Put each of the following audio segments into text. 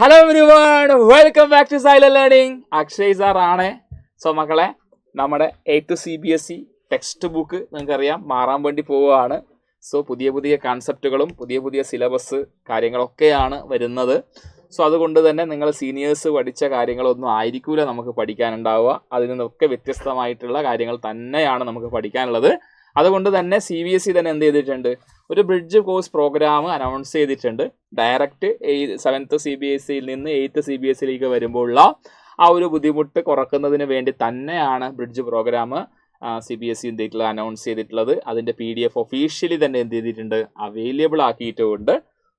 Hello everyone, welcome back to silent learning. Akshay sir ആണ്. So മക്കളെ, നമ്മുടെ 8th CBSE ടെക്സ്റ്റ് ബുക്ക് നിങ്ങൾക്കറിയാം മാറാൻ വേണ്ടി പോവുകയാണ്. സോ പുതിയ പുതിയ കൺസെപ്റ്റുകളും പുതിയ പുതിയ സിലബസ് കാര്യങ്ങളൊക്കെയാണ് വരുന്നത്. സോ അതുകൊണ്ട് തന്നെ നിങ്ങൾ സീനിയേഴ്സ് പഠിച്ച കാര്യങ്ങളൊന്നും ആയിരിക്കില്ല നമുക്ക് പഠിക്കാനുണ്ടാവുക. അതിൽ നിന്നൊക്കെ വ്യത്യസ്തമായിട്ടുള്ള കാര്യങ്ങൾ തന്നെയാണ് നമുക്ക് പഠിക്കാനുള്ളത്. അതുകൊണ്ട് തന്നെ CBSE തന്നെ എന്ത് ചെയ്തിട്ടുണ്ട്, ഒരു ബ്രിഡ്ജ് കോഴ്സ് പ്രോഗ്രാം അനൗൺസ് ചെയ്തിട്ടുണ്ട്. ഡയറക്റ്റ് 7th CBSEയിൽ നിന്ന് 8th CBSEയിലേക്ക് വരുമ്പോഴുള്ള ആ ഒരു ബുദ്ധിമുട്ട് കുറക്കുന്നതിന് വേണ്ടി തന്നെയാണ് ബ്രിഡ്ജ് പ്രോഗ്രാം CBSE എന്ത് അനൗൺസ് ചെയ്തിട്ടുള്ളത്. അതിൻ്റെ PDF ഒഫീഷ്യലി തന്നെ എന്ത് ചെയ്തിട്ടുണ്ട്, അവൈലബിൾ ആക്കിയിട്ടുമുണ്ട്.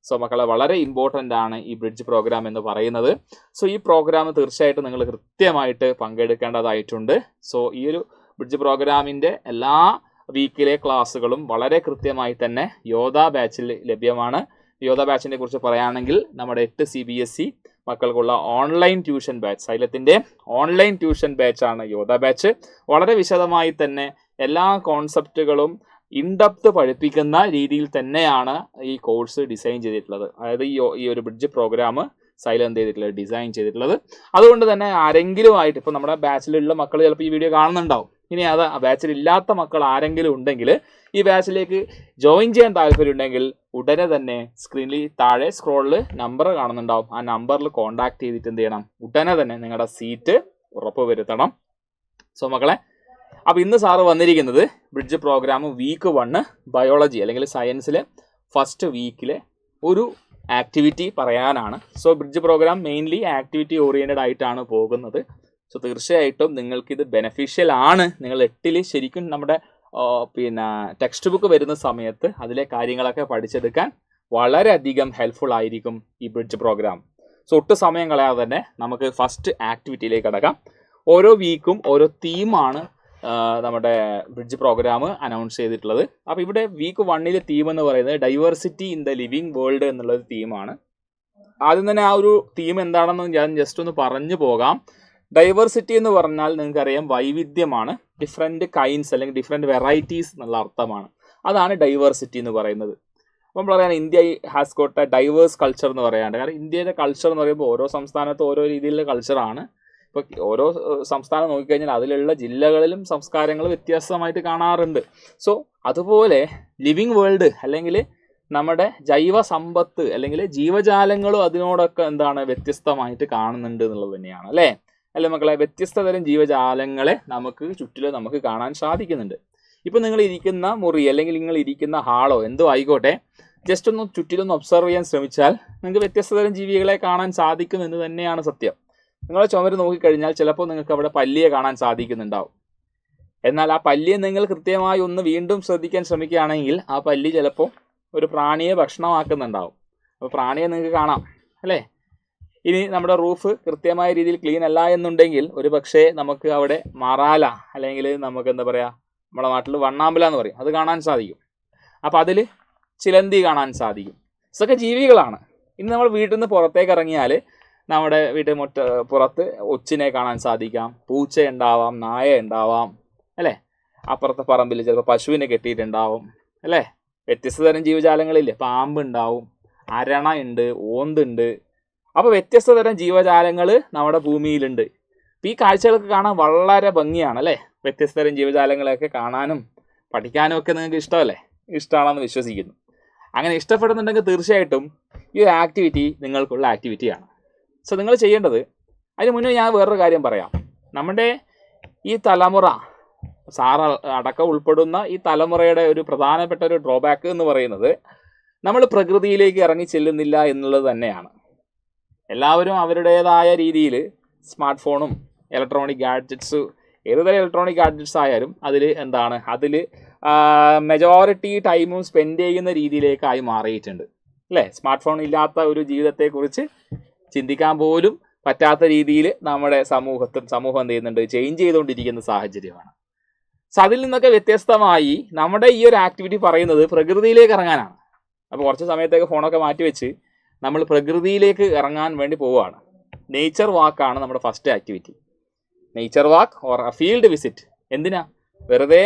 സോ മക്കളെ, വളരെ ഇമ്പോർട്ടൻ്റ് ആണ് ഈ ബ്രിഡ്ജ് പ്രോഗ്രാം എന്ന് പറയുന്നത്. സോ ഈ പ്രോഗ്രാം തീർച്ചയായിട്ടും നിങ്ങൾ കൃത്യമായിട്ട് പങ്കെടുക്കേണ്ടതായിട്ടുണ്ട്. സോ ഈ ഒരു ബ്രിഡ്ജ് പ്രോഗ്രാമിൻ്റെ എല്ലാ വീക്കിലെ ക്ലാസ്സുകളും വളരെ കൃത്യമായി തന്നെ യോധ ബാച്ചിൽ ലഭ്യമാണ്. യോധ ബാച്ചിനെ കുറിച്ച് പറയുകയാണെങ്കിൽ നമ്മുടെ 8 CBSE മക്കൾക്കുള്ള ഓൺലൈൻ ട്യൂഷൻ ബാച്ച്, സൈലത്തിൻ്റെ ഓൺലൈൻ ട്യൂഷൻ ബാച്ചാണ് യോധ ബാച്ച്. വളരെ വിശദമായി തന്നെ എല്ലാ കോൺസെപ്റ്റുകളും ഇൻഡെപ്ത് പഠിപ്പിക്കുന്ന രീതിയിൽ തന്നെയാണ് ഈ കോഴ്സ് ഡിസൈൻ ചെയ്തിട്ടുള്ളത്. അതായത് ഈ ഒരു ബ്രിഡ്ജ് പ്രോഗ്രാം സൈലന്റ് ചെയ്തിട്ടുള്ളത്, ഡിസൈൻ ചെയ്തിട്ടുള്ളത്. അതുകൊണ്ട് തന്നെ ആരെങ്കിലും ആയിട്ട്, ഇപ്പോൾ നമ്മുടെ ബാച്ചിലുള്ള മക്കൾ ചിലപ്പോൾ ഈ വീഡിയോ കാണുന്നുണ്ടാവും. ഇനി അത് ബാച്ചിൽ ഇല്ലാത്ത മക്കൾ ആരെങ്കിലും ഉണ്ടെങ്കിൽ ഈ ബാച്ചിലേക്ക് ജോയിൻ ചെയ്യാൻ താല്പര്യമുണ്ടെങ്കിൽ ഉടനെ തന്നെ സ്ക്രീനിൽ താഴെ സ്ക്രോളിൽ നമ്പർ കാണുന്നുണ്ടാവും. ആ നമ്പറിൽ കോൺടാക്ട് ചെയ്തിട്ട് എന്ത് ചെയ്യണം, ഉടനെ തന്നെ നിങ്ങളുടെ സീറ്റ് ഉറപ്പ് വരുത്തണം. സോ മക്കളെ, അപ്പോൾ ഇന്ന് സാറ് വന്നിരിക്കുന്നത് ബ്രിഡ്ജ് പ്രോഗ്രാം വീക്ക് 1 ബയോളജി അല്ലെങ്കിൽ സയൻസിലെ ഫസ്റ്റ് വീക്കിലെ ഒരു ആക്ടിവിറ്റി പറയാനാണ്. So bridge programme mainly activity oriented ആയിട്ടാണ് പോകുന്നത്. സോ തീർച്ചയായിട്ടും നിങ്ങൾക്കിത് ബെനഫിഷ്യൽ ആണ്. നിങ്ങൾ 8ൽ ശരിക്കും നമ്മുടെ ടെക്സ്റ്റ് ബുക്ക് വരുന്ന സമയത്ത് അതിലെ കാര്യങ്ങളൊക്കെ പഠിച്ചെടുക്കാൻ വളരെയധികം ഹെൽപ്ഫുൾ ആയിരിക്കും ഈ ബ്രിഡ്ജ് പ്രോഗ്രാം. സോ ഒട്ടും സമയം കളയാതെ തന്നെ നമുക്ക് ഫസ്റ്റ് ആക്ടിവിറ്റിയിലേക്ക് കടക്കാം. ഓരോ വീക്കും ഓരോ തീമാണ് നമ്മുടെ ബ്രിഡ്ജ് പ്രോഗ്രാം അനൗൺസ് ചെയ്തിട്ടുള്ളത്. അപ്പോൾ ഇവിടെ വീക്ക് 1 തീം എന്ന് പറയുന്നത് diversity in the living world എന്നുള്ളൊരു തീമാണ്. ആദ്യം തന്നെ ആ ഒരു തീം എന്താണെന്ന് ഞാൻ ജസ്റ്റ് ഒന്ന് പറഞ്ഞു പോകാം. ഡൈവേഴ്സിറ്റി എന്ന് പറഞ്ഞാൽ നിങ്ങൾക്കറിയാം വൈവിധ്യമാണ്, ഡിഫറെൻറ്റ് കൈൻഡ്സ് അല്ലെങ്കിൽ ഡിഫറെൻറ്റ് വെറൈറ്റീസ് എന്നുള്ള അർത്ഥമാണ്. അതാണ് ഡൈവേഴ്സിറ്റി എന്ന് പറയുന്നത്. അപ്പം നമ്മൾ പറയാൻ India has got a diverse culture എന്ന് പറയാണ്ട്. കാരണം ഇന്ത്യയുടെ കൾച്ചർ എന്ന് പറയുമ്പോൾ ഓരോ സംസ്ഥാനത്തും ഓരോ രീതിയിലുള്ള കൾച്ചറാണ്. ഇപ്പോൾ ഓരോ സംസ്ഥാനം നോക്കിക്കഴിഞ്ഞാൽ അതിലുള്ള ജില്ലകളിലും സംസ്കാരങ്ങൾ വ്യത്യാസമായിട്ട് കാണാറുണ്ട്. സോ അതുപോലെ ലിവിങ് വേൾഡ് അല്ലെങ്കിൽ നമ്മുടെ ജൈവ സമ്പത്ത് അല്ലെങ്കിൽ ജീവജാലങ്ങളും അതിനോടൊക്കെ എന്താണ് വ്യത്യസ്തമായിട്ട് കാണുന്നുണ്ട് എന്നുള്ളത് തന്നെയാണ് അല്ലേ മക്കളെ. വ്യത്യസ്ത തരം ജീവജാലങ്ങളെ നമുക്ക് ചുറ്റിലും നമുക്ക് കാണാൻ സാധിക്കുന്നുണ്ട്. ഇപ്പം നിങ്ങൾ ഇരിക്കുന്ന മുറി അല്ലെങ്കിൽ നിങ്ങൾ ഇരിക്കുന്ന ഹാളോ എന്തോ ആയിക്കോട്ടെ, ജസ്റ്റ് ഒന്ന് ചുറ്റിലൊന്ന് ഒബ്സർവ് ചെയ്യാൻ ശ്രമിച്ചാൽ നിങ്ങൾക്ക് വ്യത്യസ്ത തരം ജീവികളെ കാണാൻ സാധിക്കും എന്ന് തന്നെയാണ് സത്യം. നിങ്ങൾ ചുമര് നോക്കിക്കഴിഞ്ഞാൽ ചിലപ്പോൾ നിങ്ങൾക്ക് അവിടെ പല്ലിയെ കാണാൻ സാധിക്കുന്നുണ്ടാവും. എന്നാൽ ആ പല്ലിയെ നിങ്ങൾ കൃത്യമായി ഒന്ന് വീണ്ടും ശ്രദ്ധിക്കാൻ ശ്രമിക്കുകയാണെങ്കിൽ ആ പല്ലി ചിലപ്പോൾ ഒരു പ്രാണിയെ ഭക്ഷണമാക്കുന്നുണ്ടാവും. അപ്പോൾ പ്രാണിയെ നിങ്ങൾക്ക് കാണാം അല്ലേ. ഇനി നമ്മുടെ റൂഫ് കൃത്യമായ രീതിയിൽ ക്ലീൻ അല്ല എന്നുണ്ടെങ്കിൽ ഒരു പക്ഷേ നമുക്ക് അവിടെ മാറാല അല്ലെങ്കിൽ നമുക്ക് എന്താ പറയുക, നമ്മുടെ നാട്ടിൽ വണ്ണാമ്പല എന്ന് പറയും, അത് കാണാൻ സാധിക്കും. അപ്പോൾ അതിൽ ചിലന്തി കാണാൻ സാധിക്കും. ഇതൊക്കെ ജീവികളാണ്. ഇനി നമ്മൾ വീട്ടിൽ നിന്ന് പുറത്തേക്ക് ഇറങ്ങിയാൽ നമ്മുടെ പുറത്ത് ഒച്ചിനെ കാണാൻ സാധിക്കാം, പൂച്ച ഉണ്ടാവാം, നായ ഉണ്ടാവാം അല്ലേ. അപ്പുറത്തെ പറമ്പിൽ ചിലപ്പോൾ പശുവിനെ കെട്ടിയിട്ടുണ്ടാവും അല്ലേ. വ്യത്യസ്ത തരം ജീവജാലങ്ങളില്ലേ, പാമ്പ് ഉണ്ടാവും, അരണ ഉണ്ട്, ഓന്തുണ്ട്. അപ്പോൾ വ്യത്യസ്ത തരം ജീവജാലങ്ങൾ നമ്മുടെ ഭൂമിയിലുണ്ട്. അപ്പോൾ ഈ കാഴ്ചകളൊക്കെ കാണാൻ വളരെ ഭംഗിയാണ് അല്ലേ. വ്യത്യസ്ത തരം ജീവജാലങ്ങളെയൊക്കെ കാണാനും പഠിക്കാനും ഒക്കെ നിങ്ങൾക്ക് ഇഷ്ടമല്ലേ? ഇഷ്ടമാണെന്ന് വിശ്വസിക്കുന്നു. അങ്ങനെ ഇഷ്ടപ്പെടുന്നുണ്ടെങ്കിൽ തീർച്ചയായിട്ടും ഈ ഒരു ആക്ടിവിറ്റി നിങ്ങൾക്കുള്ള ആക്ടിവിറ്റിയാണ്. സോ നിങ്ങൾ ചെയ്യേണ്ടത്, അതിന് മുന്നേ ഞാൻ വേറൊരു കാര്യം പറയാം. നമ്മുടെ ഈ തലമുറ, സാറ് അടക്കം ഉൾപ്പെടുന്ന ഈ തലമുറയുടെ ഒരു പ്രധാനപ്പെട്ട ഒരു ഡ്രോബാക്ക് എന്ന് പറയുന്നത് നമ്മൾ പ്രകൃതിയിലേക്ക് ഇറങ്ങി ചെല്ലുന്നില്ല എന്നുള്ളത് തന്നെയാണ്. എല്ലാവരും അവരുടേതായ രീതിയിൽ സ്മാർട്ട് ഫോണും ഇലക്ട്രോണിക് ഗാഡ്ജറ്റ്സ്, ഏതുതരം ഇലക്ട്രോണിക് ഗാഡ്ജറ്റ്സ് ആയാലും അതിൽ മെജോറിറ്റി ടൈമും സ്പെൻഡ് ചെയ്യുന്ന രീതിയിലേക്കായി മാറിയിട്ടുണ്ട് അല്ലേ. സ്മാർട്ട് ഫോൺ ഇല്ലാത്ത ഒരു ജീവിതത്തെക്കുറിച്ച് ചിന്തിക്കാൻ പോലും പറ്റാത്ത രീതിയിൽ നമ്മുടെ സമൂഹം എന്ത് ചെയ്യുന്നുണ്ട്, ചേഞ്ച് ചെയ്തുകൊണ്ടിരിക്കുന്ന സാഹചര്യമാണ്. സോ അതിൽ നിന്നൊക്കെ വ്യത്യസ്തമായി നമ്മുടെ ഈ ഒരു ആക്ടിവിറ്റി പറയുന്നത് പ്രകൃതിയിലേക്ക് ഇറങ്ങാനാണ്. അപ്പോൾ കുറച്ച് സമയത്തേക്ക് ഫോണൊക്കെ മാറ്റിവെച്ച് നമ്മൾ പ്രകൃതിയിലേക്ക് ഇറങ്ങാൻ വേണ്ടി പോവുകയാണ്. നേച്ചർ വാക്കാണ് നമ്മുടെ first activity. Nature walk or field visit. എന്തിനാ? വെറുതെ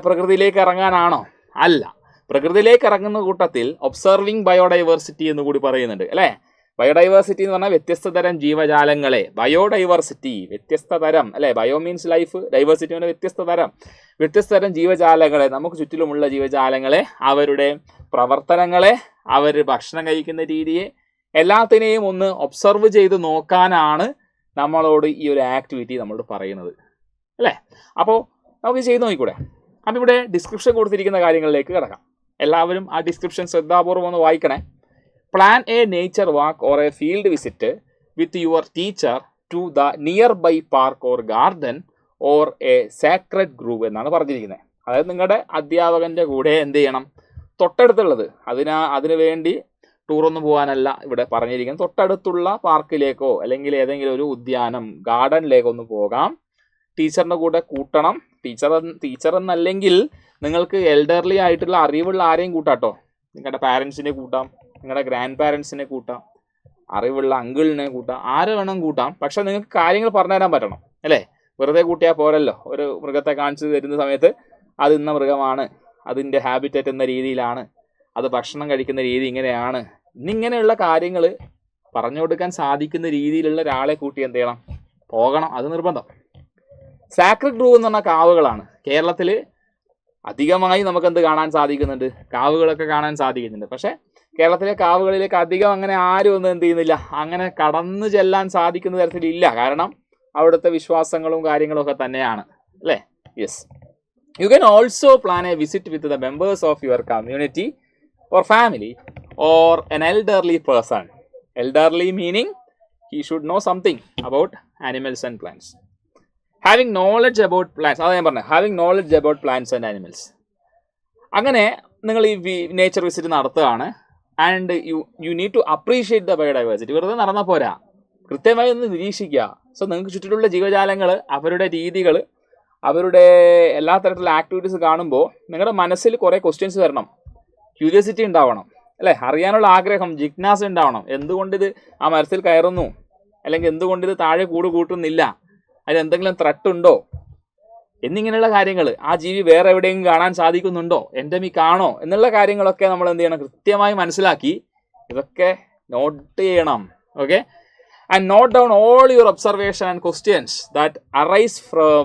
പ്രകൃതിയിലേക്ക് ഇറങ്ങാനാണോ? അല്ല. പ്രകൃതിയിലേക്ക് ഇറങ്ങുന്ന കൂട്ടത്തിൽ ഒബ്സർവിങ് ബയോഡൈവേഴ്സിറ്റി എന്ന് കൂടി പറയുന്നുണ്ട് അല്ലേ. ബയോഡൈവേഴ്സിറ്റി എന്ന് പറഞ്ഞാൽ വ്യത്യസ്ത തരം ജീവജാലങ്ങളെ, ബയോഡൈവേഴ്സിറ്റി വ്യത്യസ്ത തരം അല്ലെ, ബയോ മീൻസ് ലൈഫ്, ഡൈവേഴ്സിറ്റി പറഞ്ഞാൽ വ്യത്യസ്ത തരം ജീവജാലങ്ങളെ, നമുക്ക് ചുറ്റിലുമുള്ള ജീവജാലങ്ങളെ, അവരുടെ പ്രവർത്തനങ്ങളെ, അവർ ഭക്ഷണം കഴിക്കുന്ന രീതിയെ, എല്ലാത്തിനെയും ഒന്ന് ഒബ്സർവ് ചെയ്ത് നോക്കാനാണ് നമ്മളോട് ഈ ഒരു ആക്ടിവിറ്റി നമ്മളോട് പറയുന്നത് അല്ലേ. അപ്പോൾ നമുക്ക് ചെയ്ത് നോക്കിക്കൂടെ. അപ്പം ഇവിടെ ഡിസ്ക്രിപ്ഷൻ കൊടുത്തിരിക്കുന്ന കാര്യങ്ങളിലേക്ക് കിടക്കാം. എല്ലാവരും ആ ഡിസ്ക്രിപ്ഷൻ ശ്രദ്ധാപൂർവ്വം ഒന്ന് വായിക്കണേ. Plan a nature walk or a field visit with your teacher to the nearby park or garden or a sacred grove എന്നാണ് പറഞ്ഞിരിക്കുന്നത്. അതായത് നിങ്ങളുടെ അധ്യാപകൻ്റെ കൂടെ എന്ത് ചെയ്യണം, തൊട്ടടുത്തുള്ളത്, അതിനു വേണ്ടി ടൂറൊന്നും പോകാനല്ല ഇവിടെ പറഞ്ഞിരിക്കുന്നത്, തൊട്ടടുത്തുള്ള പാർക്കിലേക്കോ അല്ലെങ്കിൽ ഏതെങ്കിലും ഒരു ഉദ്യാനം ഗാർഡനിലേക്കോ ഒന്ന് പോകാം. ടീച്ചറിൻ്റെ കൂടെ കൂട്ടണം. ടീച്ചർ എന്നല്ലെങ്കിൽ നിങ്ങൾക്ക് എൽഡർലി ആയിട്ടുള്ള അറിവുള്ള ആരെയും കൂട്ടാട്ടോ. നിങ്ങളുടെ പാരൻസിനെ കൂട്ടാം, നിങ്ങളുടെ ഗ്രാൻഡ് പാരൻസിനെ കൂട്ടാം, അറിവുള്ള അങ്കിളിനെ കൂട്ടാം, ആരെ വേണം കൂട്ടാം. പക്ഷെ നിങ്ങൾക്ക് കാര്യങ്ങൾ പറഞ്ഞുതരാൻ പറ്റണം അല്ലേ. വെറുതെ കൂട്ടിയാൽ പോരല്ലോ. ഒരു മൃഗത്തെ കാണിച്ചു തരുന്ന സമയത്ത് അത് ഇന്ന മൃഗമാണ്, അതിൻ്റെ ഹാബിറ്ററ്റ് എന്ന രീതിയിലാണ്, അത് ഭക്ഷണം കഴിക്കുന്ന രീതി ഇങ്ങനെയാണ്, ഇന്നിങ്ങനെയുള്ള കാര്യങ്ങൾ പറഞ്ഞു കൊടുക്കാൻ സാധിക്കുന്ന രീതിയിലുള്ള ഒരാളെ കൂട്ടി എന്ത് ചെയ്യണം, പോകണം. അത് നിർബന്ധം. സാക്രഡ് ഗ്രൂവ് എന്ന് പറഞ്ഞാൽ കാവുകളാണ്. കേരളത്തിൽ അധികമായി നമുക്കെന്ത് കാണാൻ സാധിക്കുന്നുണ്ട്, കാവുകളൊക്കെ കാണാൻ സാധിക്കുന്നുണ്ട്. പക്ഷേ കേരളത്തിലെ കാവുകളിലേക്ക് അധികം അങ്ങനെ ആരും ഒന്നും എന്ത് ചെയ്യുന്നില്ല, അങ്ങനെ കടന്നു ചെല്ലാൻ സാധിക്കുന്ന തരത്തിലില്ല. കാരണം അവിടുത്തെ വിശ്വാസങ്ങളും കാര്യങ്ങളും ഒക്കെ തന്നെയാണ് അല്ലേ. Yes, you can also plan A visit with the members of your community or family or N elderly person. Elderly meaning he should know something about animals and plants. Having knowledge about plants, അതാണ് ഞാൻ പറഞ്ഞത്, having knowledge about plants and animals. അങ്ങനെ നിങ്ങൾ ഈ nature visit നടത്തുകയാണ്. And you need to appreciate the biodiversity. വെറുതെ നടന്നാൽ പോരാ, കൃത്യമായി ഒന്ന് നിരീക്ഷിക്കുക. സോ നിങ്ങൾക്ക് ചുറ്റിലുള്ള ജീവജാലങ്ങൾ, അവരുടെ രീതികൾ, അവരുടെ എല്ലാ തരത്തിലുള്ള ആക്ടിവിറ്റീസ് കാണുമ്പോൾ നിങ്ങളുടെ മനസ്സിൽ കുറേ ക്വസ്റ്റ്യൻസ് വരണം, ക്യൂരിയോസിറ്റി ഉണ്ടാവണം അല്ലേ, അറിയാനുള്ള ആഗ്രഹം, ജിജ്ഞാസ ഉണ്ടാവണം. എന്തുകൊണ്ടിത് ആ മരത്തിൽ കയറുന്നു, അല്ലെങ്കിൽ എന്തുകൊണ്ടിത് താഴെ കൂട്ടുന്നില്ല, അതിനെന്തെങ്കിലും ത്രെട്ട് ഉണ്ടോ എന്നിങ്ങനെയുള്ള കാര്യങ്ങൾ, ആ ജീവി വേറെ എവിടെയെങ്കിലും കാണാൻ സാധിക്കുന്നുണ്ടോ, എൻഡമിക് ആണോ എന്നുള്ള കാര്യങ്ങളൊക്കെ നമ്മൾ എന്ത് ചെയ്യണം, കൃത്യമായി മനസ്സിലാക്കി ഇതൊക്കെ നോട്ട് ചെയ്യണം. Okay, and note down all your observation and questions that arise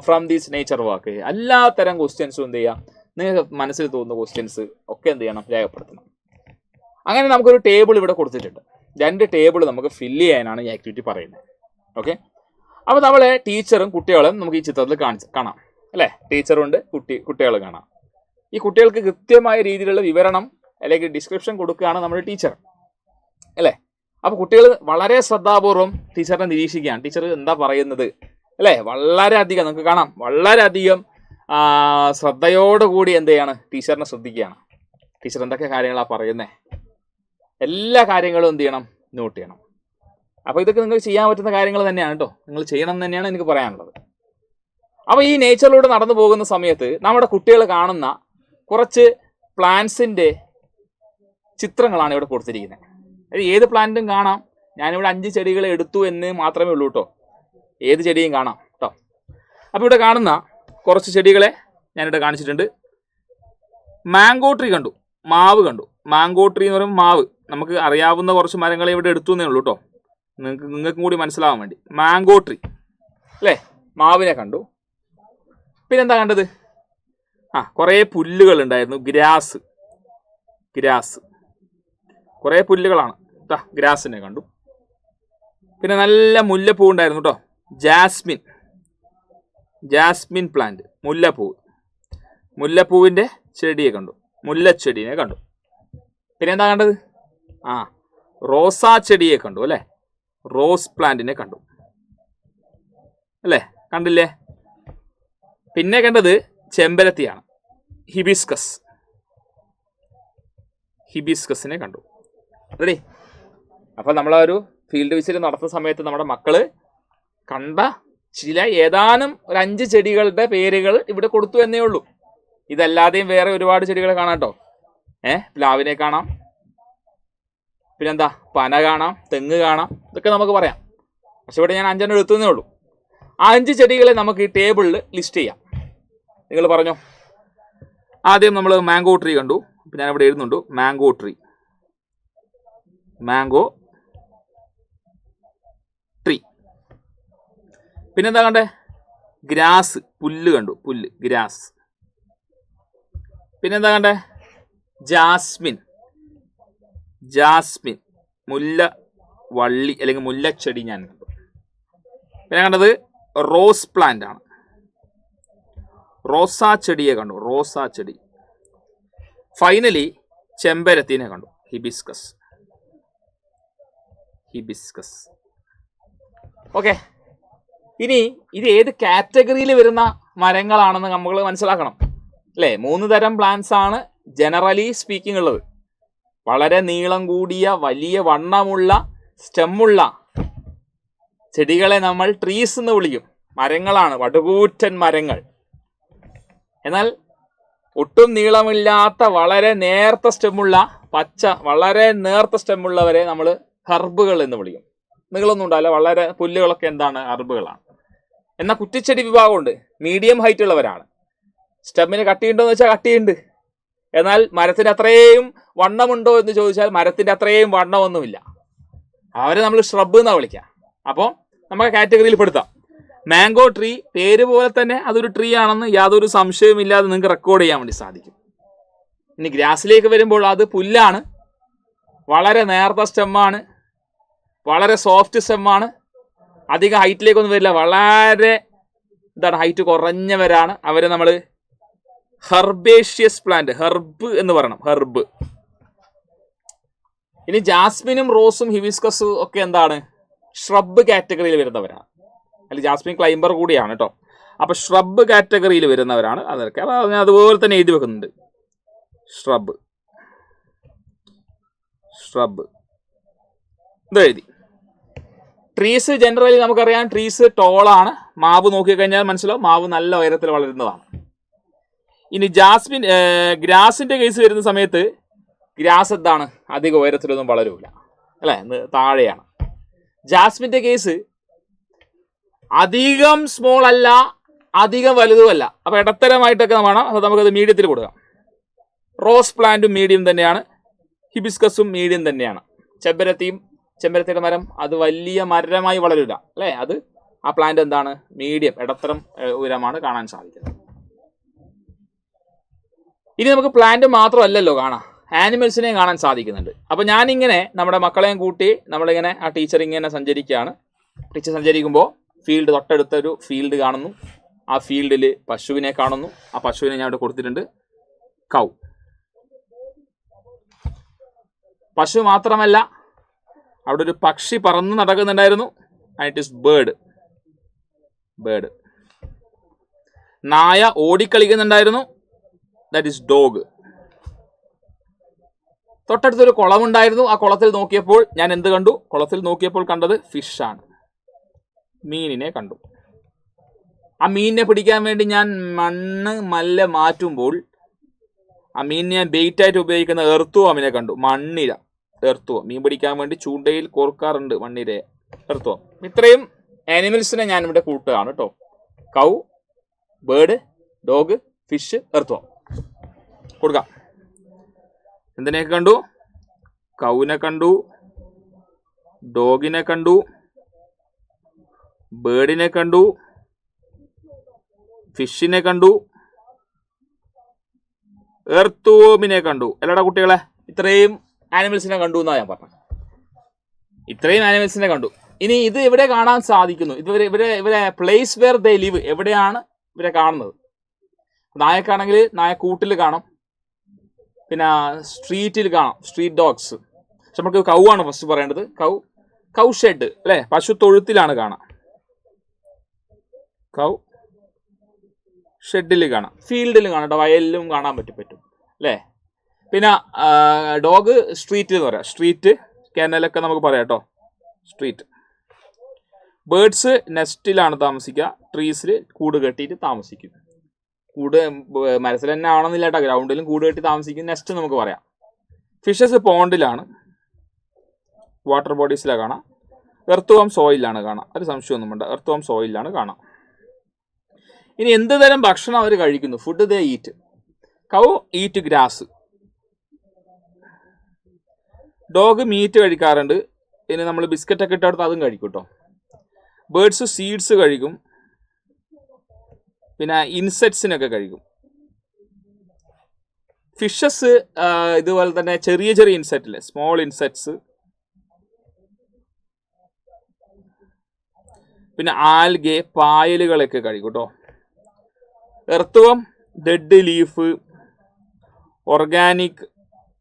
from these nature വാക്ക്. എല്ലാ തരം ക്വസ്റ്റ്യൻസും എന്ത് ചെയ്യുക, നിങ്ങൾക്ക് മനസ്സിൽ തോന്നുന്ന ക്വസ്റ്റ്യൻസ് ഒക്കെ എന്ത് ചെയ്യണം, രേഖപ്പെടുത്തണം. അങ്ങനെ നമുക്കൊരു ടേബിൾ ഇവിടെ കൊടുത്തിട്ടുണ്ട്. 2 ടേബിൾ നമുക്ക് ഫില്ല് ചെയ്യാനാണ് ഈ ആക്ടിവിറ്റി പറയുന്നത്. ഓക്കെ, അപ്പോൾ നമ്മളെ ടീച്ചറും കുട്ടികളും നമുക്ക് ഈ ചിത്രത്തിൽ കാണാം അല്ലേ. ടീച്ചറുണ്ട്, കുട്ടികൾ കാണാം. ഈ കുട്ടികൾക്ക് കൃത്യമായ രീതിയിലുള്ള വിവരണം അല്ലെങ്കിൽ ഡിസ്ക്രിപ്ഷൻ കൊടുക്കുകയാണ് നമ്മുടെ ടീച്ചർ അല്ലേ. അപ്പോൾ കുട്ടികൾ വളരെ ശ്രദ്ധാപൂർവം ടീച്ചറിനെ നിരീക്ഷിക്കുകയാണ്. ടീച്ചർ എന്താ പറയുന്നത് അല്ലേ, വളരെയധികം നമുക്ക് കാണാം, വളരെയധികം ശ്രദ്ധയോടുകൂടി എന്ത് ചെയ്യാണ്, ടീച്ചറിനെ ശ്രദ്ധിക്കുകയാണ്. ടീച്ചർ എന്തൊക്കെ കാര്യങ്ങളാണ് പറയുന്നത്, എല്ലാ കാര്യങ്ങളും എന്ത് ചെയ്യണം, നോട്ട് ചെയ്യണം. അപ്പോൾ ഇതൊക്കെ നിങ്ങൾക്ക് ചെയ്യാൻ പറ്റുന്ന കാര്യങ്ങൾ തന്നെയാണ് കേട്ടോ, നിങ്ങൾ ചെയ്യണം എന്ന് തന്നെയാണ് എനിക്ക് പറയാനുള്ളത്. അപ്പോൾ ഈ നേച്ചറിലൂടെ നടന്നു പോകുന്ന സമയത്ത് നമ്മുടെ കുട്ടികൾ കാണുന്ന കുറച്ച് പ്ലാന്റ്സിൻ്റെ ചിത്രങ്ങളാണ് ഇവിടെ കൊടുത്തിരിക്കുന്നത്. അത് ഏത് പ്ലാന്റും കാണാം. ഞാനിവിടെ 5 ചെടികൾ എടുത്തു എന്ന് മാത്രമേ ഉള്ളൂ കേട്ടോ, ഏത് ചെടിയും കാണാം കേട്ടോ. അപ്പോൾ ഇവിടെ കാണുന്ന കുറച്ച് ചെടികളെ ഞാനിവിടെ കാണിച്ചിട്ടുണ്ട്. മാംഗോ ട്രീ കണ്ടു, മാവ് കണ്ടു. മാംഗോ ട്രീ എന്ന് പറയുമ്പോൾ മാവ്, നമുക്ക് അറിയാവുന്ന കുറച്ച് മരങ്ങളെ ഇവിടെ എടുത്തു എന്നേ ഉള്ളൂ കേട്ടോ, നിങ്ങൾക്കും കൂടി മനസ്സിലാവാൻ വേണ്ടി. മാംഗോ ട്രീ അല്ലേ, മാവിനെ കണ്ടു. പിന്നെന്താ കണ്ടത്, കുറേ പുല്ലുകൾ ഉണ്ടായിരുന്നു, ഗ്രാസ് കുറേ പുല്ലുകളാണ് കേട്ടോ, ഗ്രാസിനെ കണ്ടു. പിന്നെ നല്ല മുല്ലപ്പൂ ഉണ്ടായിരുന്നു കേട്ടോ, ജാസ്മിൻ പ്ലാന്റ്, മുല്ലപ്പൂവിൻ്റെ ചെടിയെ കണ്ടു, മുല്ലച്ചെടിയെ കണ്ടു. പിന്നെ എന്താ കണ്ടത്, റോസാ ചെടിയെ കണ്ടു അല്ലേ, റോസ് പ്ലാന്റിനെ കണ്ടു അല്ലേ, കണ്ടില്ലേ. പിന്നെ കണ്ടത് ചെമ്പരത്തിയാണ്, ഹിബിസ്കസിനെ കണ്ടു. റെഡി. അപ്പോൾ നമ്മളൊരു ഫീൽഡ് വിസിറ്റ് നടത്തുന്ന സമയത്ത് നമ്മുടെ മക്കള് കണ്ട ഏതാനും ഒരു 5 ചെടികളുടെ പേരുകൾ ഇവിടെ കൊടുത്തു എന്നേ ഉള്ളൂ. ഇതല്ലാതെയും വേറെ ഒരുപാട് ചെടികൾ കാണാം കേട്ടോ. പ്ലാവിനെ കാണാം, പിന്നെന്താ പന കാണാം, തെങ്ങ് കാണാം, ഇതൊക്കെ നമുക്ക് പറയാം. പക്ഷെ ഇവിടെ ഞാൻ 5 എടുത്തതേ ഉള്ളൂ. ആ 5 ചെടികളെ നമുക്ക് ഈ ടേബിളിൽ ലിസ്റ്റ് ചെയ്യാം. നിങ്ങൾ പറഞ്ഞോ. ആദ്യം നമ്മൾ മാംഗോ ട്രീ കണ്ടു. അപ്പം ഞാനിവിടെ എഴുതുന്നുണ്ട് മാംഗോ പിന്നെന്താ കണ്ടേ? ഗ്രാസ്, പുല്ല് കണ്ടു, പുല്ല്, ഗ്രാസ്. പിന്നെന്താ കണ്ടേ? ജാസ്മിൻ, ജാസ്മിൻ, മുല്ല വള്ളി അല്ലെങ്കിൽ മുല്ലച്ചെടി ഞാൻ കണ്ടു. പിന്നെ കണ്ടത് റോസ് പ്ലാന്റ് ആണ്, റോസാ ചെടിയെ കണ്ടു, റോസാ ചെടി. ഫൈനലി ചെമ്പരത്തിനെ കണ്ടു, ഹിബിസ്കസ്, ഹിബിസ്കസ്. ഓക്കെ, ഇനി ഇത് ഏത് കാറ്റഗറിയിൽ വരുന്ന മരങ്ങളാണെന്ന് നമ്മൾ മനസ്സിലാക്കണം അല്ലേ? 3 തരം പ്ലാന്റ്സ് ആണ് ജനറലി സ്പീക്കിംഗ് ഉള്ളത്. വളരെ നീളം കൂടിയ വലിയ വണ്ണമുള്ള സ്റ്റെമ്മുള്ള ചെടികളെ നമ്മൾ ട്രീസ് എന്ന് വിളിക്കും. മരങ്ങളാണ്, വടുകൂറ്റൻ മരങ്ങൾ. എന്നാൽ ഒട്ടും നീളമില്ലാത്ത വളരെ നേർത്ത സ്റ്റെമ്മുള്ള പച്ച വളരെ നേർത്ത സ്റ്റെമ്മുള്ളവരെ നമ്മൾ ഹെർബുകൾ എന്ന് വിളിക്കും. നീളമൊന്നും ഉണ്ടാവില്ല, വളരെ പുല്ലുകളൊക്കെ എന്താണ്? ഹെർബുകളാണ്. എന്നാൽ കുറ്റിച്ചെടി വിഭാഗമുണ്ട്, മീഡിയം ഹൈറ്റ് ഉള്ളവരാണ്. സ്റ്റെമ്മിന് കട്ടിയുണ്ടോ എന്ന് വെച്ചാൽ കട്ടിയുണ്ട്, എന്നാൽ മരത്തിന് അത്രയും വണ്ണമുണ്ടോ എന്ന് ചോദിച്ചാൽ മരത്തിൻ്റെ അത്രയും വണ്ണമൊന്നുമില്ല. അവരെ നമ്മൾ ഷ്രബ് എന്നാണ് വിളിക്കുക. അപ്പോൾ നമുക്ക് കാറ്റഗറിയിൽ പെടുത്താം. മാംഗോ ട്രീ പേര് പോലെ തന്നെ അതൊരു ട്രീ ആണെന്ന് യാതൊരു സംശയവുമില്ലാതെ നിങ്ങൾക്ക് റെക്കോർഡ് ചെയ്യാൻ വേണ്ടി സാധിക്കും. ഇനി ഗ്രാസിലേക്ക് വരുമ്പോൾ അത് പുല്ലാണ്, വളരെ നേർത്ത സ്റ്റെമ്മാണ്, വളരെ സോഫ്റ്റ് സ്റ്റെമ്മാണ്, അധികം ഹൈറ്റിലേക്കൊന്നും വരില്ല, വളരെ ഹൈറ്റ് കുറഞ്ഞവരാണ്. അവരെ നമ്മൾ ഹെർബേഷ്യസ് പ്ലാന്റ്, ഹെർബ് എന്ന് പറയണം, ഹെർബ്. ഇനി ജാസ്മിനും റോസും ഹിബിസ്കസും ഒക്കെ എന്താണ്? ഷ്രബ് കാറ്റഗറിയിൽ വരുന്നവരാണ്. അല്ല, ജാസ്മിൻ ക്ലൈംബർ കൂടിയാണ് കേട്ടോ. അപ്പൊ ഷ്രബ് കാറ്റഗറിയിൽ വരുന്നവരാണ് അതൊക്കെ. അപ്പൊ അതുപോലെ തന്നെ എഴുതി വെക്കുന്നുണ്ട്, ഷ്രബ്, ഷ്രബ് ഇത് എഴുതി. ട്രീസ് ജനറലി നമുക്കറിയാം, ട്രീസ് ടോളാണ്. മാവ് നോക്കിക്കഴിഞ്ഞാൽ മനസ്സിലാവും, മാവ് നല്ല ഉയരത്തിൽ വളരുന്നതാണ്. ഇനി ജാസ്മിൻ ഗ്രാസിന്റെ കേസ് വരുന്ന സമയത്ത് ഗ്രാസ് എന്താണ്? അധികം ഉയരത്തിലൊന്നും വളരൂല അല്ലേ, താഴെയാണ്. ജാസ്മിന്റെ കേസ് അധികം സ്മോൾ അല്ല, അധികം വലുതുമല്ല, അപ്പൊ ഇടത്തരമായിട്ടൊക്കെ വേണം. അത് നമുക്കത് മീഡിയത്തിൽ കൊടുക്കാം. റോസ് പ്ലാന്റും മീഡിയം തന്നെയാണ്, ഹിബിസ്കസും മീഡിയം തന്നെയാണ്. ചെമ്പരത്തിയുടെ മരം അത് വലിയ മരമായി വളരില്ല അല്ലേ, അത് ആ പ്ലാന്റ് എന്താണ്? മീഡിയം, ഇടത്തരം ഉയരമാണ് കാണാൻ സാധിക്കുന്നത്. ഇനി നമുക്ക് പ്ലാന്റ് മാത്രമല്ലല്ലോ കാണാം, ആനിമൽസിനെയും കാണാൻ സാധിക്കുന്നുണ്ട്. അപ്പൊ ഞാനിങ്ങനെ നമ്മുടെ മക്കളെയും കൂട്ടി നമ്മളിങ്ങനെ ആ ടീച്ചർ ഇങ്ങനെ സഞ്ചരിക്കുകയാണ്. ടീച്ചർ സഞ്ചരിക്കുമ്പോൾ ഫീൽഡ്, തൊട്ടടുത്തൊരു ഫീൽഡ് കാണുന്നു. ആ ഫീൽഡിൽ പശുവിനെ കാണുന്നു. ആ പശുവിനെ ഞാൻ ഇവിടെ കൊടുത്തിട്ടുണ്ട്, കൗ. പശു മാത്രമല്ല, അവിടെ ഒരു പക്ഷി പറന്ന് നടക്കുന്നുണ്ടായിരുന്നു, ഇറ്റ് ഈസ് ബേർഡ്, ബേർഡ്. നായ ഓടിക്കളിക്കുന്നുണ്ടായിരുന്നു, ദാറ്റ് ഈസ് ഡോഗ്. തൊട്ടടുത്തൊരു കുളമുണ്ടായിരുന്നു. ആ കുളത്തിൽ നോക്കിയപ്പോൾ ഞാൻ എന്ത് കണ്ടു? കുളത്തിൽ നോക്കിയപ്പോൾ കണ്ടത് ഫിഷാണ്, മീനിനെ കണ്ടു. ആ മീനിനെ പിടിക്കാൻ വേണ്ടി ഞാൻ മണ്ണ് മാറ്റുമ്പോൾ ആ മീനിനെ ഞാൻ ബെയ്റ്റ് ആയിട്ട് ഉപയോഗിക്കുന്ന എർത്തുവാമിനെ കണ്ടു. മണ്ണിര, എർത്തുവം. മീൻ പിടിക്കാൻ വേണ്ടി ചൂണ്ടയിൽ കോർക്കാറുണ്ട് മണ്ണിരയെ, എർത്തുവം. ഇത്രയും ആനിമൽസിനെ ഞാൻ ഇവിടെ കൂട്ടുകയാണ് കേട്ടോ. കൗ, ബേർഡ്, ഡോഗ്, ഫിഷ്, എർത്തുവം കൊടുക്കാം. എന്തിനെയൊക്കെ കണ്ടു? കൗവിനെ കണ്ടു, ഡോഗിനെ കണ്ടു, ബേർഡിനെ കണ്ടു, ഫിഷിനെ കണ്ടു, എർത്തുവോമിനെ കണ്ടു. അല്ലടാ കുട്ടികളെ, ഇത്രയും ആനിമൽസിനെ കണ്ടു എന്നാണ് ഞാൻ പറഞ്ഞത്. ഇത്രയും ആനിമൽസിനെ കണ്ടു. ഇനി ഇത് എവിടെ കാണാൻ സാധിക്കുന്നു? ഇവരെ പ്ലേസ് വേർ ദേ ലിവ്, എവിടെയാണ് ഇവരെ കാണുന്നത്? നായക്കാണെങ്കിൽ നായക്കൂട്ടിൽ കാണാം, പിന്നെ സ്ട്രീറ്റിൽ കാണാം, സ്ട്രീറ്റ് ഡോഗ്സ്. പക്ഷെ നമുക്ക് കൗ ആണ് ഫസ്റ്റ് പറയേണ്ടത്. കൗ ഷെഡ് അല്ലേ, പശു തൊഴുത്തിലാണ് കാണാം. കൗ ഷെഡിൽ കാണാം, ഫീൽഡിൽ കാണാം, വയലിലും കാണാൻ പറ്റും അല്ലേ. പിന്നെ ഡോഗ് സ്ട്രീറ്റ് എന്ന് പറയാം, സ്ട്രീറ്റ് കെനലൊക്കെ നമുക്ക് പറയാം കേട്ടോ, സ്ട്രീറ്റ്. ബേർഡ്സ് നെസ്റ്റിലാണ് താമസിക്കുക, ട്രീസിൽ കൂട് കെട്ടിയിട്ട് താമസിക്കും. കൂട് മരത്തിൽ തന്നെ ആവണമെന്നില്ല കേട്ടോ, ഗ്രൗണ്ടിലും കൂട് കെട്ടി താമസിക്കും, നെസ്റ്റ് നമുക്ക് പറയാം. ഫിഷസ് പോണ്ടിലാണ്, വാട്ടർ ബോഡീസിലാണ് കാണാം. എർത്തുവം സോയിലാണ് കാണാം, ഒരു സംശയമൊന്നും വേണ്ട, എർത്തുവം സോയിലാണ് കാണാം. ഇനി എന്ത് തരം ഭക്ഷണം അവർ കഴിക്കുന്നു? Food they eat. Cow eat grass, dog meat കഴിക്കാറുണ്ട്. ഇനി നമ്മൾ ബിസ്ക്കറ്റൊക്കെ ഇട്ടെടുത്ത് അതും കഴിക്കും കേട്ടോ. ബേർഡ്സ് സീഡ്സ് കഴിക്കും, പിന്നെ ഇൻസെക്ട്സിനൊക്കെ കഴിക്കും. ഫിഷസ് ഇതുപോലെ തന്നെ ചെറിയ ചെറിയ ഇൻസെക്റ്റില്ലേ, സ്മോൾ ഇൻസെക്ട്സ്. പിന്നെ ആൽഗെ, പായലുകളൊക്കെ കഴിക്കും കേട്ടോ. എർത്തുവം ഡെഡ് ലീഫ്, ഓർഗാനിക്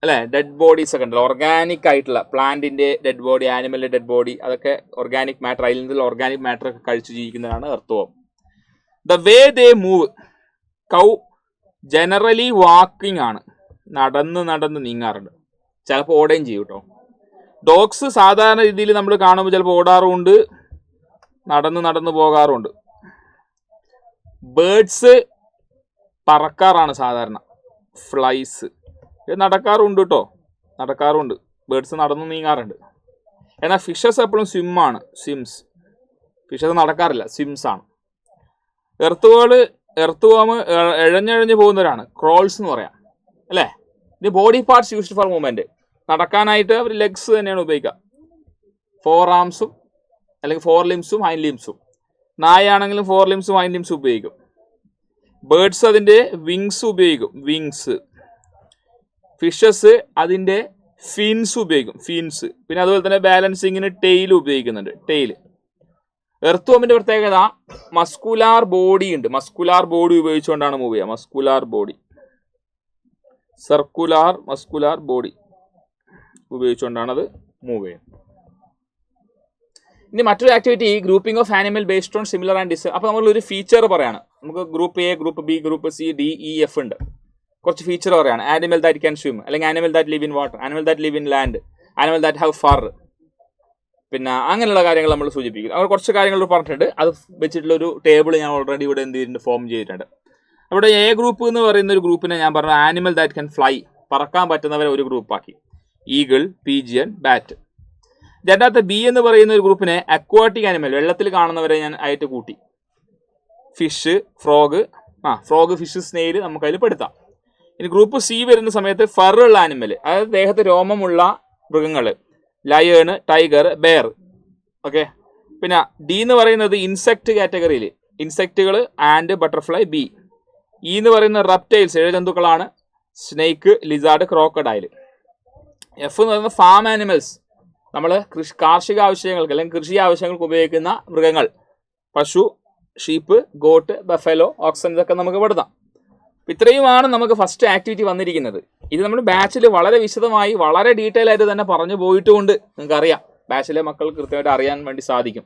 അല്ലേ, ഡെഡ് ബോഡീസ് ഒക്കെ ഉണ്ടല്ലോ, ഓർഗാനിക് ആയിട്ടുള്ള പ്ലാന്റിന്റെ ഡെഡ് ബോഡി, ആനിമലിന്റെ ഡെഡ് ബോഡി, അതൊക്കെ ഓർഗാനിക് മാറ്റർ, അതിൽ നിന്നുള്ള ഓർഗാനിക് മാറ്റർ ഒക്കെ കഴിച്ചു ജീവിക്കുന്നതാണ് earthworm. The way they move, cow generally walking ആണ്, നടന്ന് നീങ്ങാറുണ്ട്, ചിലപ്പോൾ ഓടുകയും ചെയ്യും കേട്ടോ. ഡോഗ്സ് സാധാരണ രീതിയിൽ നമ്മൾ കാണുമ്പോൾ ചിലപ്പോൾ ഓടാറുമുണ്ട്, നടന്ന് പോകാറുണ്ട്. ബേർഡ്സ് പറക്കാറാണ് സാധാരണ, ഫ്ലൈസ് നടക്കാറുണ്ട് കേട്ടോ, നടക്കാറുണ്ട്. ബേർഡ്സ് നടന്നു നീങ്ങാറുണ്ട്. എന്നാൽ ഫിഷസ് എപ്പോഴും സ്വിമ്മാണ്, സ്വിംസ്. ഫിഷസ് നടക്കാറില്ല, സ്വിംസ് ആണ്. എർത്തുവാം എഴഞ്ഞെഴഞ്ഞ് പോകുന്നവരാണ്, ക്രോൾസ് എന്ന് പറയാം അല്ലേ. ഇത് body parts used for movement. നടക്കാനായിട്ട് അവർ ലെഗ്സ് തന്നെയാണ് ഉപയോഗിക്കുക, 4 ആംസും അല്ലെങ്കിൽ 4 ലിംസും ഹൈൻഡ് ലിംസും. നായാണെങ്കിലും 4 ലിംസും ഹൈൻഡ് ലിംസും ഉപയോഗിക്കും. ബേർഡ്സ് അതിൻ്റെ വിങ്സ് ഉപയോഗിക്കും, വിങ്സ്. ഫിഷസ് അതിൻ്റെ ഫിൻസ് ഉപയോഗിക്കും, ഫിൻസ്. പിന്നെ അതുപോലെ തന്നെ ബാലൻസിങ്ങിന് ടെയിൽ ഉപയോഗിക്കുന്നുണ്ട്, ടെയിൽ. എർത്തുവമിൻ്റെ പ്രത്യേകത മസ്കുലാർ ബോഡി ഉണ്ട്, മസ്കുലാർ ബോഡി ഉപയോഗിച്ചുകൊണ്ടാണ് മൂവ് ചെയ്യുക. Muscular body, circular muscular body ഉപയോഗിച്ചുകൊണ്ടാണ് അത് മൂവ് ചെയ്യുന്നത്. ഇനി മറ്റൊരു activity, grouping of animal based on similar and ഡിസ്. അപ്പോൾ നമ്മളൊരു ഫീച്ചർ പറയാണ്. നമുക്ക് group A, group B, group C, D, E, F ഉണ്ട്. കുറച്ച് ഫീച്ചർ പറയാണ്. ആനിമൽ ദാറ്റ് ക്യാൻ സ്വിം, അല്ലെങ്കിൽ animal that live in water, animal that live in land, animal that have fir, പിന്നെ അങ്ങനെയുള്ള കാര്യങ്ങൾ നമ്മൾ സൂചിപ്പിക്കും. അവർ കുറച്ച് കാര്യങ്ങൾ പറഞ്ഞിട്ടുണ്ട്. അത് വെച്ചിട്ടുള്ളൊരു ടേബിൾ ഞാൻ ഓൾറെഡി ഇവിടെ എന്ത് ചെയ്തിട്ടുണ്ട്, ഫോം ചെയ്തിട്ടുണ്ട്. അവിടെ എ ഗ്രൂപ്പ് എന്ന് പറയുന്ന ഒരു ഗ്രൂപ്പിനെ ഞാൻ പറഞ്ഞു ആനിമൽ ദാറ്റ് ക്യാൻ ഫ്ലൈ, പറക്കാൻ പറ്റുന്നവരെ ഒരു ഗ്രൂപ്പാക്കി. Eagle, pigeon, bat. രണ്ടാമത്തെ ബി എന്ന് പറയുന്ന ഒരു ഗ്രൂപ്പിനെ അക്വാട്ടിക് ആനിമൽ, വെള്ളത്തിൽ കാണുന്നവരെ ഞാൻ ആയിട്ട് കൂട്ടി. Fish, frog, frog, fish, snail നമുക്ക് അതിൽ പെടുത്താം. ഇനി ഗ്രൂപ്പ് സി വരുന്ന സമയത്ത് ഫറുള്ള ആനിമൽ, അതായത് ദേഹത്ത് രോമമുള്ള മൃഗങ്ങൾ, ലയൺ, ടൈഗർ, ബെയർ. ഓക്കെ. പിന്നെ ഡി എന്ന് പറയുന്നത് ഇൻസെക്ട് കാറ്റഗറിയിൽ, ഇൻസെക്റ്റുകൾ, ആൻഡ്, ബട്ടർഫ്ലൈ, ബി. ഇ എന്ന് പറയുന്ന റെപ്റ്റൈൽസ്, ഇഴജന്തുക്കളാണ്, സ്നേക്ക്, ലിസാർഡ്, ക്രോക്കഡൈൽ. എഫ് എന്ന് പറയുന്നത് ഫാം ആനിമൽസ്, നമ്മൾ കാർഷിക ആവശ്യങ്ങൾക്ക് അല്ലെങ്കിൽ കൃഷി ആവശ്യങ്ങൾക്ക് ഉപയോഗിക്കുന്ന മൃഗങ്ങൾ, പശു, ഷീപ്പ്, ഗോട്ട്, ബഫലോ, ഓക്സൻ, ഇതൊക്കെ നമുക്ക് പെടുത്താം. ഇത്രയുമാണ് നമുക്ക് ഫസ്റ്റ് ആക്ടിവിറ്റി വന്നിരിക്കുന്നത്. ഇത് നമ്മൾ ബാച്ചിൽ വളരെ വിശദമായി വളരെ ഡീറ്റെയിൽ ആയിട്ട് തന്നെ പറഞ്ഞു പോയിട്ടുമുണ്ട്. നിങ്ങൾക്കറിയാം, ബാച്ചിലെ മക്കൾ കൃത്യമായിട്ട് അറിയാൻ വേണ്ടി സാധിക്കും.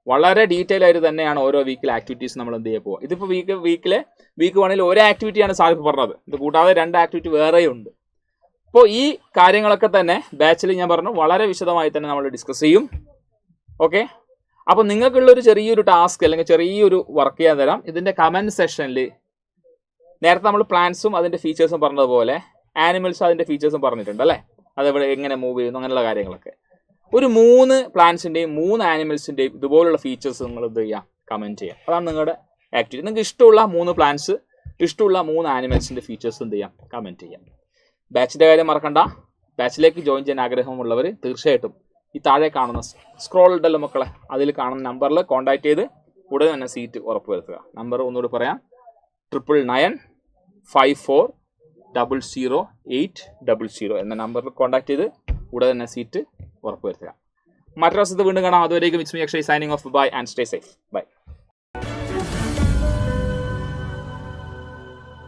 വളരെ ഡീറ്റെയിൽ ആയിട്ട് തന്നെയാണ് ഓരോ വീക്കിലെ ആക്ടിവിറ്റീസ് നമ്മൾ എന്ത് ചെയ്യാൻ പോകുക. ഇതിപ്പോൾ വീക്ക് 1 ഒരു ആക്ടിവിറ്റിയാണ് സാഹിബ് പറഞ്ഞത്. ഇത് കൂടാതെ 2 ആക്ടിവിറ്റി വേറെയുണ്ട്. അപ്പോൾ ഈ കാര്യങ്ങളൊക്കെ തന്നെ ബാച്ചിൽ ഞാൻ പറഞ്ഞു വളരെ വിശദമായി തന്നെ നമ്മൾ ഡിസ്കസ് ചെയ്യും. ഓക്കെ. അപ്പോൾ നിങ്ങൾക്കുള്ളൊരു ചെറിയൊരു ടാസ്ക് അല്ലെങ്കിൽ ചെറിയൊരു വർക്ക് ചെയ്യാൻ തരാം. ഇതിൻ്റെ കമൻറ്റ് സെക്ഷനിൽ നേരത്തെ നമ്മൾ പ്ലാന്റ്സും അതിൻ്റെ ഫീച്ചേഴ്സും പറഞ്ഞതുപോലെ ആനിമൽസും അതിൻ്റെ ഫീച്ചേഴ്സും പറഞ്ഞിട്ടുണ്ട് അല്ലേ. അതെവിടെ എങ്ങനെ മൂവ് ചെയ്യുന്നു അങ്ങനെയുള്ള കാര്യങ്ങളൊക്കെ. ഒരു 3 പ്ലാന്റ്സിൻ്റെയും 3 ആനിമൽസിൻ്റെയും ഇതുപോലുള്ള ഫീച്ചേഴ്സ് നിങ്ങൾ എന്ത് ചെയ്യുക, കമൻറ്റ് ചെയ്യുക. അതാണ് നിങ്ങളുടെ ആക്ടിവിറ്റി. നിങ്ങൾക്ക് ഇഷ്ടമുള്ള 3 പ്ലാന്റ്സ്, ഇഷ്ടമുള്ള 3 ആനിമൽസിൻ്റെ ഫീച്ചേഴ്സ് എന്ത് ചെയ്യാം, കമൻറ്റ് ചെയ്യാം. ബാച്ചിൻ്റെ കാര്യം മറക്കണ്ട. ബാച്ചിലേക്ക് ജോയിൻ ചെയ്യാൻ ആഗ്രഹമുള്ളവർ തീർച്ചയായിട്ടും ഈ താഴെ കാണുന്ന സ്ക്രോൾ ഉണ്ടല്ലോ മക്കളെ, അതിൽ കാണുന്ന നമ്പറിൽ കോൺടാക്ട് ചെയ്ത് ഉടനെ തന്നെ സീറ്റ് ഉറപ്പുവരുത്തുക. നമ്പർ ഒന്നുകൂടി പറയാം, 9954008000 എന്ന നമ്പറിൽ കോൺടാക്ട് ചെയ്ത് ഉടനെ തന്നെ സീറ്റ് ഉറപ്പുവരുത്തുക. മറ്റൊരു ദിവസത്തെ വീണ്ടും കാണാം. അതുവരേക്കും it's me Akshay signing off. Bye and stay safe. By.